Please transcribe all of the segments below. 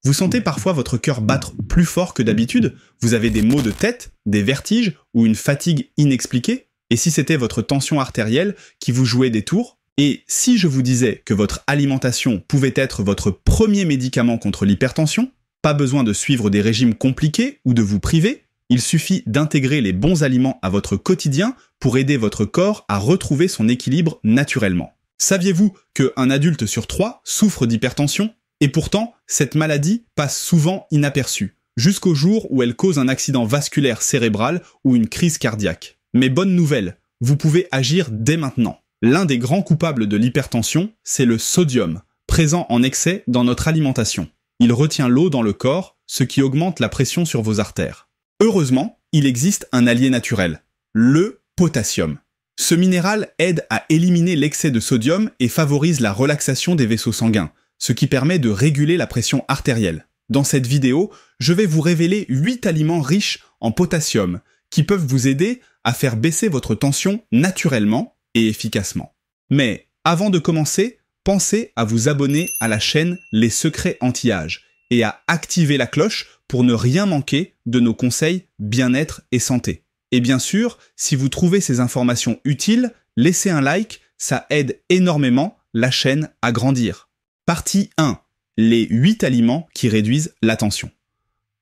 Vous sentez parfois votre cœur battre plus fort que d'habitude? Vous avez des maux de tête, des vertiges ou une fatigue inexpliquée? Et si c'était votre tension artérielle qui vous jouait des tours? Et si je vous disais que votre alimentation pouvait être votre premier médicament contre l'hypertension? Pas besoin de suivre des régimes compliqués ou de vous priver, il suffit d'intégrer les bons aliments à votre quotidien pour aider votre corps à retrouver son équilibre naturellement. Saviez-vous qu'un adulte sur 3 souffre d'hypertension? Et pourtant, cette maladie passe souvent inaperçue, jusqu'au jour où elle cause un accident vasculaire cérébral ou une crise cardiaque. Mais bonne nouvelle, vous pouvez agir dès maintenant. L'un des grands coupables de l'hypertension, c'est le sodium, présent en excès dans notre alimentation. Il retient l'eau dans le corps, ce qui augmente la pression sur vos artères. Heureusement, il existe un allié naturel, le potassium. Ce minéral aide à éliminer l'excès de sodium et favorise la relaxation des vaisseaux sanguins, ce qui permet de réguler la pression artérielle. Dans cette vidéo, je vais vous révéler 8 aliments riches en potassium qui peuvent vous aider à faire baisser votre tension naturellement et efficacement. Mais avant de commencer, pensez à vous abonner à la chaîne Les Secrets Anti-Âge et à activer la cloche pour ne rien manquer de nos conseils bien-être et santé. Et bien sûr, si vous trouvez ces informations utiles, laissez un like, ça aide énormément la chaîne à grandir. Partie 1. Les 8 aliments qui réduisent la tension.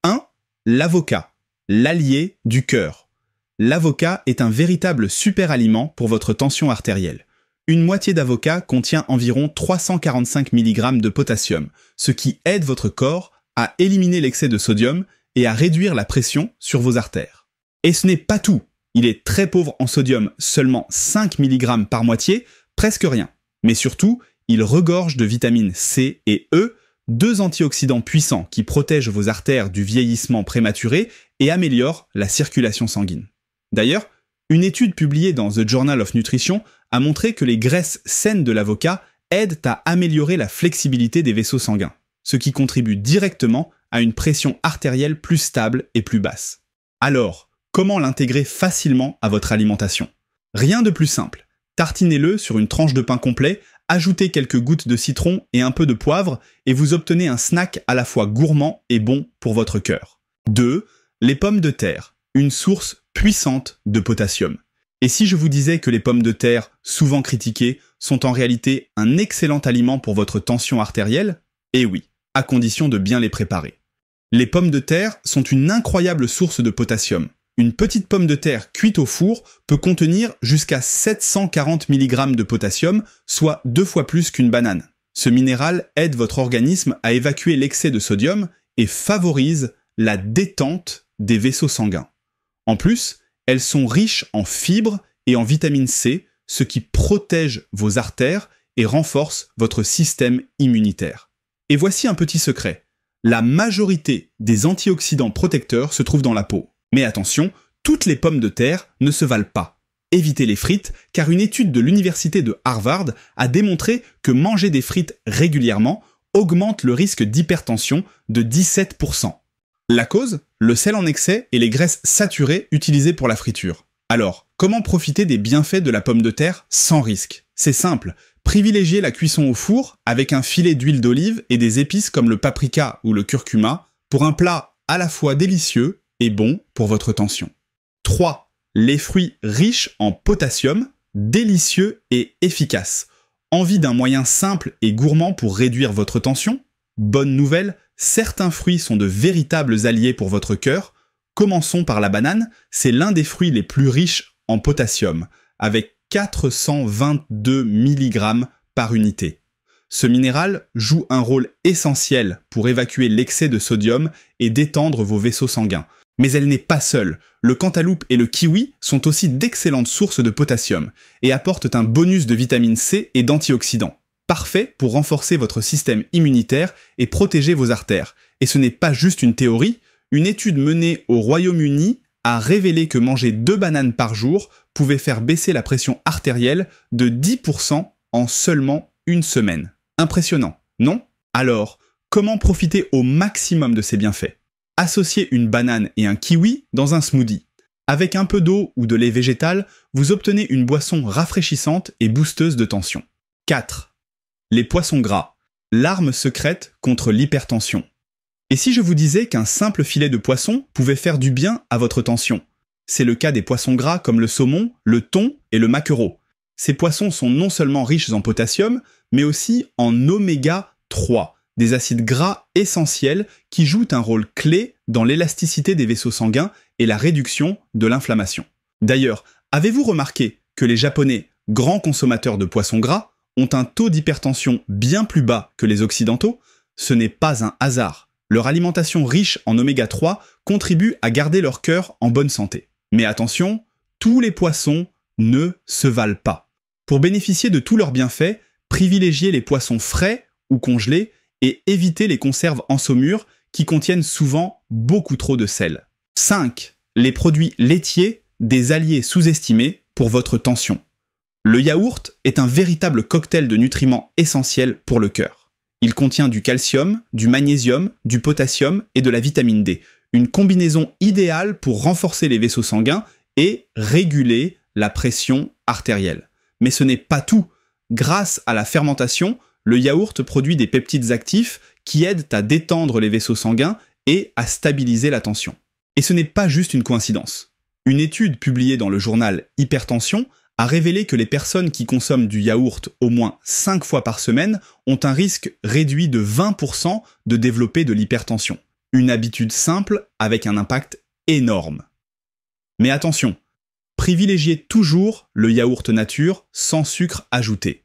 1. L'avocat, l'allié du cœur. L'avocat est un véritable super aliment pour votre tension artérielle. Une moitié d'avocat contient environ 345 mg de potassium, ce qui aide votre corps à éliminer l'excès de sodium et à réduire la pression sur vos artères. Et ce n'est pas tout. Il est très pauvre en sodium, seulement 5 mg par moitié, presque rien. Mais surtout, il regorge de vitamines C et E, 2 antioxydants puissants qui protègent vos artères du vieillissement prématuré et améliorent la circulation sanguine. D'ailleurs, une étude publiée dans The Journal of Nutrition a montré que les graisses saines de l'avocat aident à améliorer la flexibilité des vaisseaux sanguins, ce qui contribue directement à une pression artérielle plus stable et plus basse. Alors, comment l'intégrer facilement à votre alimentation? Rien de plus simple. Tartinez-le sur une tranche de pain complet, ajoutez quelques gouttes de citron et un peu de poivre et vous obtenez un snack à la fois gourmand et bon pour votre cœur. 2. Les pommes de terre, une source puissante de potassium. Et si je vous disais que les pommes de terre, souvent critiquées, sont en réalité un excellent aliment pour votre tension artérielle? Eh oui, à condition de bien les préparer. Les pommes de terre sont une incroyable source de potassium. Une petite pomme de terre cuite au four peut contenir jusqu'à 740 mg de potassium, soit 2 fois plus qu'une banane. Ce minéral aide votre organisme à évacuer l'excès de sodium et favorise la détente des vaisseaux sanguins. En plus, elles sont riches en fibres et en vitamine C, ce qui protège vos artères et renforce votre système immunitaire. Et voici un petit secret. La majorité des antioxydants protecteurs se trouvent dans la peau. Mais attention, toutes les pommes de terre ne se valent pas. Évitez les frites, car une étude de l'université de Harvard a démontré que manger des frites régulièrement augmente le risque d'hypertension de 17%. La cause? Le sel en excès et les graisses saturées utilisées pour la friture. Alors, comment profiter des bienfaits de la pomme de terre sans risque? C'est simple, privilégiez la cuisson au four avec un filet d'huile d'olive et des épices comme le paprika ou le curcuma pour un plat à la fois délicieux et bon pour votre tension. 3. Les fruits riches en potassium, délicieux et efficaces. Envie d'un moyen simple et gourmand pour réduire votre tension? Bonne nouvelle, certains fruits sont de véritables alliés pour votre cœur. Commençons par la banane, c'est l'un des fruits les plus riches en potassium, avec 422 mg par unité. Ce minéral joue un rôle essentiel pour évacuer l'excès de sodium et détendre vos vaisseaux sanguins. Mais elle n'est pas seule. Le cantaloupe et le kiwi sont aussi d'excellentes sources de potassium et apportent un bonus de vitamine C et d'antioxydants. Parfait pour renforcer votre système immunitaire et protéger vos artères. Et ce n'est pas juste une théorie, une étude menée au Royaume-Uni a révélé que manger 2 bananes par jour pouvait faire baisser la pression artérielle de 10% en seulement une semaine. Impressionnant, non? Alors, comment profiter au maximum de ces bienfaits? Associez une banane et un kiwi dans un smoothie. Avec un peu d'eau ou de lait végétal, vous obtenez une boisson rafraîchissante et boosteuse de tension. 4. Les poissons gras, l'arme secrète contre l'hypertension. Et si je vous disais qu'un simple filet de poisson pouvait faire du bien à votre tension? C'est le cas des poissons gras comme le saumon, le thon et le maquereau. Ces poissons sont non seulement riches en potassium, mais aussi en oméga 3, des acides gras essentiels qui jouent un rôle clé dans l'élasticité des vaisseaux sanguins et la réduction de l'inflammation. D'ailleurs, avez-vous remarqué que les Japonais, grands consommateurs de poissons gras, ont un taux d'hypertension bien plus bas que les Occidentaux? Ce n'est pas un hasard. Leur alimentation riche en oméga 3 contribue à garder leur cœur en bonne santé. Mais attention, tous les poissons ne se valent pas. Pour bénéficier de tous leurs bienfaits, privilégiez les poissons frais ou congelés et évitez les conserves en saumure qui contiennent souvent beaucoup trop de sel. 5. Les produits laitiers, des alliés sous-estimés pour votre tension. Le yaourt est un véritable cocktail de nutriments essentiels pour le cœur. Il contient du calcium, du magnésium, du potassium et de la vitamine D, une combinaison idéale pour renforcer les vaisseaux sanguins et réguler la pression artérielle. Mais ce n'est pas tout. Grâce à la fermentation, le yaourt produit des peptides actifs qui aident à détendre les vaisseaux sanguins et à stabiliser la tension. Et ce n'est pas juste une coïncidence. Une étude publiée dans le journal Hypertension a révélé que les personnes qui consomment du yaourt au moins 5 fois par semaine ont un risque réduit de 20% de développer de l'hypertension. Une habitude simple avec un impact énorme. Mais attention, privilégiez toujours le yaourt nature sans sucre ajouté.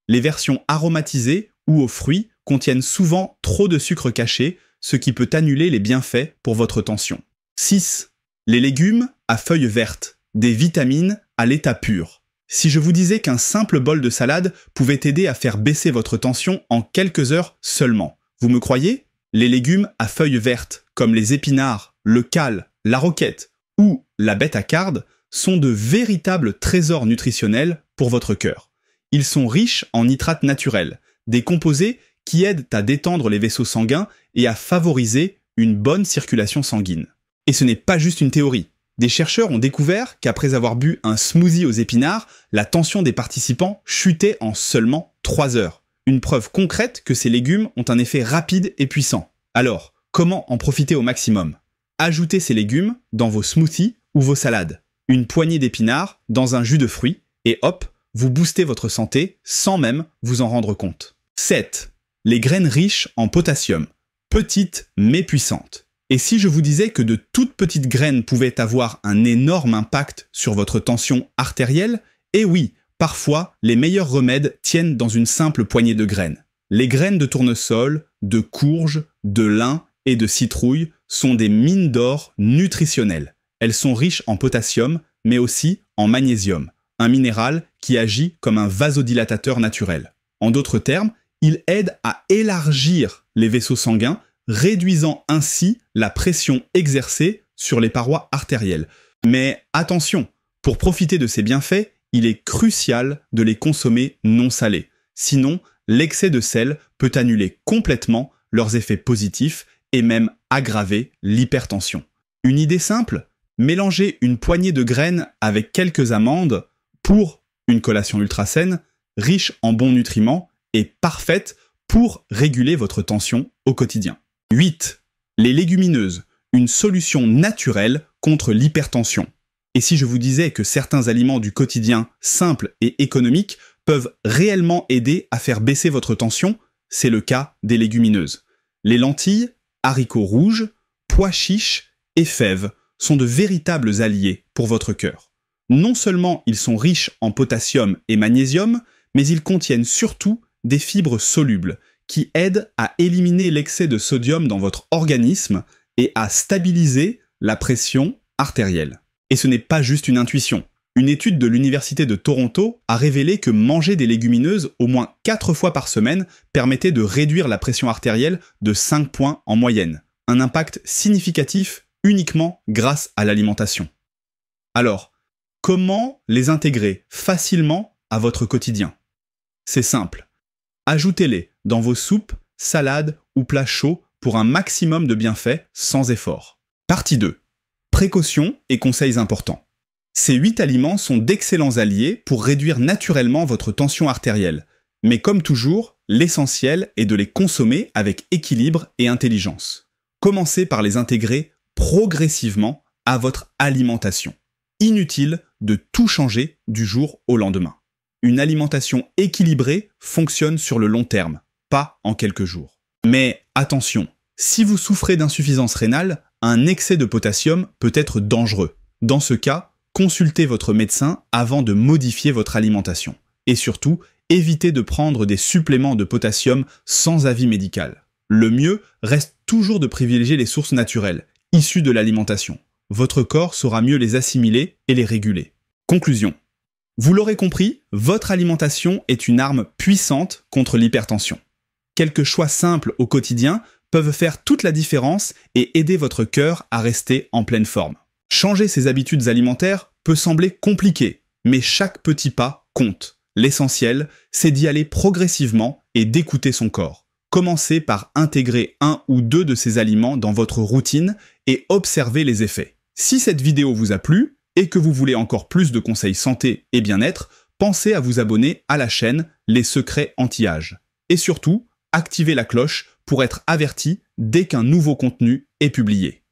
Les versions aromatisées ou aux fruits contiennent souvent trop de sucre caché, ce qui peut annuler les bienfaits pour votre tension. 6. Les légumes à feuilles vertes, des vitamines à l'état pur. Si je vous disais qu'un simple bol de salade pouvait aider à faire baisser votre tension en quelques heures seulement, vous me croyez? Les légumes à feuilles vertes, comme les épinards, le cal, la roquette ou la bête à cardes, sont de véritables trésors nutritionnels pour votre cœur. Ils sont riches en nitrates naturels, des composés qui aident à détendre les vaisseaux sanguins et à favoriser une bonne circulation sanguine. Et ce n'est pas juste une théorie. Des chercheurs ont découvert qu'après avoir bu un smoothie aux épinards, la tension des participants chutait en seulement 3 heures. Une preuve concrète que ces légumes ont un effet rapide et puissant. Alors, comment en profiter au maximum? Ajoutez ces légumes dans vos smoothies ou vos salades. Une poignée d'épinards dans un jus de fruits et hop, vous boostez votre santé sans même vous en rendre compte. 7. Les graines riches en potassium. Petites mais puissantes. Et si je vous disais que de toutes petites graines pouvaient avoir un énorme impact sur votre tension artérielle? Eh oui, parfois, les meilleurs remèdes tiennent dans une simple poignée de graines. Les graines de tournesol, de courge, de lin et de citrouille sont des mines d'or nutritionnelles. Elles sont riches en potassium, mais aussi en magnésium, un minéral qui agit comme un vasodilatateur naturel. En d'autres termes, il aide à élargir les vaisseaux sanguins, réduisant ainsi la pression exercée sur les parois artérielles. Mais attention, pour profiter de ces bienfaits, il est crucial de les consommer non salés. Sinon, l'excès de sel peut annuler complètement leurs effets positifs et même aggraver l'hypertension. Une idée simple? Mélangez une poignée de graines avec quelques amandes pour une collation ultra saine, riche en bons nutriments et parfaite pour réguler votre tension au quotidien. 8. Les légumineuses, une solution naturelle contre l'hypertension. Et si je vous disais que certains aliments du quotidien simples et économiques peuvent réellement aider à faire baisser votre tension, c'est le cas des légumineuses. Les lentilles, haricots rouges, pois chiches et fèves sont de véritables alliés pour votre cœur. Non seulement ils sont riches en potassium et magnésium, mais ils contiennent surtout des fibres solubles qui aident à éliminer l'excès de sodium dans votre organisme et à stabiliser la pression artérielle. Et ce n'est pas juste une intuition. Une étude de l'Université de Toronto a révélé que manger des légumineuses au moins 4 fois par semaine permettait de réduire la pression artérielle de 5 points en moyenne. Un impact significatif uniquement grâce à l'alimentation. Alors, comment les intégrer facilement à votre quotidien? C'est simple. Ajoutez-les dans vos soupes, salades ou plats chauds pour un maximum de bienfaits sans effort. Partie 2. Précautions et conseils importants. Ces 8 aliments sont d'excellents alliés pour réduire naturellement votre tension artérielle. Mais comme toujours, l'essentiel est de les consommer avec équilibre et intelligence. Commencez par les intégrer progressivement à votre alimentation. Inutile de tout changer du jour au lendemain. Une alimentation équilibrée fonctionne sur le long terme, pas en quelques jours. Mais attention, si vous souffrez d'insuffisance rénale, un excès de potassium peut être dangereux. Dans ce cas, consultez votre médecin avant de modifier votre alimentation. Et surtout, évitez de prendre des suppléments de potassium sans avis médical. Le mieux reste toujours de privilégier les sources naturelles, issues de l'alimentation. Votre corps saura mieux les assimiler et les réguler. Conclusion. Vous l'aurez compris, votre alimentation est une arme puissante contre l'hypertension. Quelques choix simples au quotidien peuvent faire toute la différence et aider votre cœur à rester en pleine forme. Changer ses habitudes alimentaires peut sembler compliqué, mais chaque petit pas compte. L'essentiel, c'est d'y aller progressivement et d'écouter son corps. Commencez par intégrer un ou deux de ces aliments dans votre routine et observez les effets. Si cette vidéo vous a plu et que vous voulez encore plus de conseils santé et bien-être, pensez à vous abonner à la chaîne Les Secrets Anti-Âge. Et surtout, activez la cloche pour être averti dès qu'un nouveau contenu est publié.